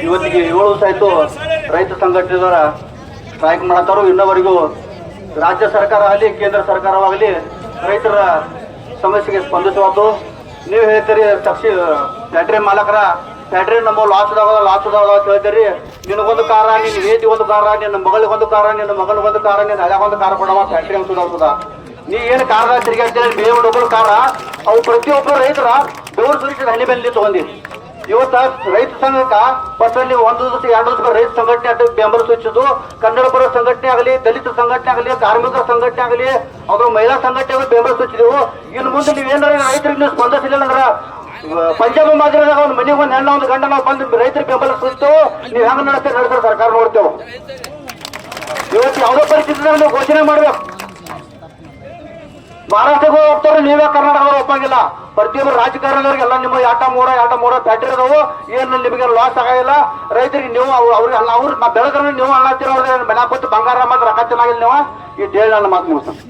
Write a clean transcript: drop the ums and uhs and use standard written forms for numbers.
ಇವತ್ತಿಗೆ 7 ದಿವಸ ಆಯ್ತು ರೈತ ಸಂಘಟನೆದವರ ಸ್ಟ್ರೈಕ್ ಮಾಡತ್ತಾರು. ಇನ್ನವರೆಗೂ ರಾಜ್ಯ ಸರ್ಕಾರ ಆಗಲಿ ಕೇಂದ್ರ ಸರ್ಕಾರವಾಗಲಿ ರೈತರ ಸಮಸ್ಯೆಗೆ ಸ್ಪಂದಿಸಬಹುದು. ನೀವು ಹೇಳ್ತೀರಿ ಫ್ಯಾಕ್ಟ್ರಿ ಮಾಲಕರ ಫ್ಯಾಕ್ಟ್ರಿ ನಮ್ಮ ಲಾಸ್ ಅಂತ ಹೇಳ್ತೀರಿ. ನಿನಗೊಂದು ಕಾರ, ನಿನ್ನ ವೇದಿ ಒಂದು ಕಾರ, ನಿನ್ನ ಮಗಳಿಗೊಂದು ಕಾರ, ನಿನ್ನ ಮಗನಿಗೊಂದು ಕಾರ, ನಿನ್ನ ಹಳೆಗೊಂದು ಕಾರ ಕೊಡವ ಫ್ಯಾಕ್ಟ್ರಿ ಅಂತ ಸುಧಾರಿಸದ. ನೀ ಏನು ಕಾರದ ತಿರುಗಾಡ್ತೀರಿ ಬೇವು ಡೊಬ್ಬರು ಕಾರ, ಅವು ಪ್ರತಿಯೊಬ್ಬರು ರೈತರ ಬೆವರು ಸುರಿಸಿದ ಹನಿ ಬೆಲ್ಲಿ ತಗೊಂಡಿ. ಇವತ್ತ ರೈತ ಸಂಘಕ್ಕೆ ಫಸ್ಟಲ್ಲಿ 1 ದಿವಸ 2 ದಿವಸ ರೈತ ಸಂಘಟನೆ ಅಂತ ಬೆಂಬಲ ಸೂಚಿಸಿದ್ದು. ಕನ್ನಡ ಪರ ಸಂಘಟನೆ ಆಗಲಿ, ದಲಿತ ಸಂಘಟನೆ ಆಗಲಿ, ಕಾರ್ಮಿಕರ ಸಂಘಟನೆ ಆಗಲಿ, ಅದ್ರ ಮಹಿಳಾ ಸಂಘಟನೆ ಆಗಲಿ ಬೆಂಬಲ ಸೂಚಿಸಿದೆವು. ಇನ್ನು ಮುಂದೆ ನೀವೇನಾರ ರೈತರಿಗೆ ನೀವು ಸ್ಪಂದಿಸಲಿಲ್ಲ ಅಂದ್ರೆ ಪಂಜಾಬ್ ಮಾದರಿದಾಗ ಒಂದು ಮನೆಗೆ ಒಂದು ಹೆಣ್ಣು ಒಂದು ಗಂಡ ನಾವು ಬಂದು ರೈತರಿಗೆ ಬೆಂಬಲ ಸೂಚಿಸ್ತೇವೆ. ನೀವು ಹೆಂಗೆ ನಡೆಸ್ತಾರೆ ಸರ್ಕಾರ ನೋಡ್ತೇವೆ. ಇವತ್ತು ಯಾವುದೋ ಪರಿಸ್ಥಿತಿದಾಗ ನೀವು ಘೋಷಣೆ ಮಾಡ್ಬೇಕು. ಮಹಾರಾಷ್ಟ್ರಕ್ಕೆ ಹೋಗ್ತಾರೆ, ನೀವೇ ಕರ್ನಾಟಕದವ್ರು ಒಪ್ಪಂಗಿಲ್ಲ. ಪ್ರತಿಯೊಬ್ಬರು ರಾಜಕಾರಣದವ್ರಿಗೆ ಎಲ್ಲ ನಿಮ್ಮ ಆಟ ಮೂರ ಫ್ಯಾಕ್ಟ್ರಿ ಅದಾವು. ಏನು ನಿಮಗೆ ಲಾಸ್ ಆಗಿಲ್ಲ. ರೈತರಿಗೆ ನೀವು ಅವ್ರು ಬೆಳೆದ್ರೆ ನೀವು ಅಣ್ಣತ್ತಿರ ಮನೆ ಕೊಟ್ಟು ಬಂಗಾರ ಮಾತ್ರ ರೊಕ್ಕ ಚೆನ್ನಾಗಿಲ್ಲ ನೀವು. ಈ ಡೇಳಿ ನನ್ನ ಮಾತು ಮುಗಿಸ್ತಾನೆ.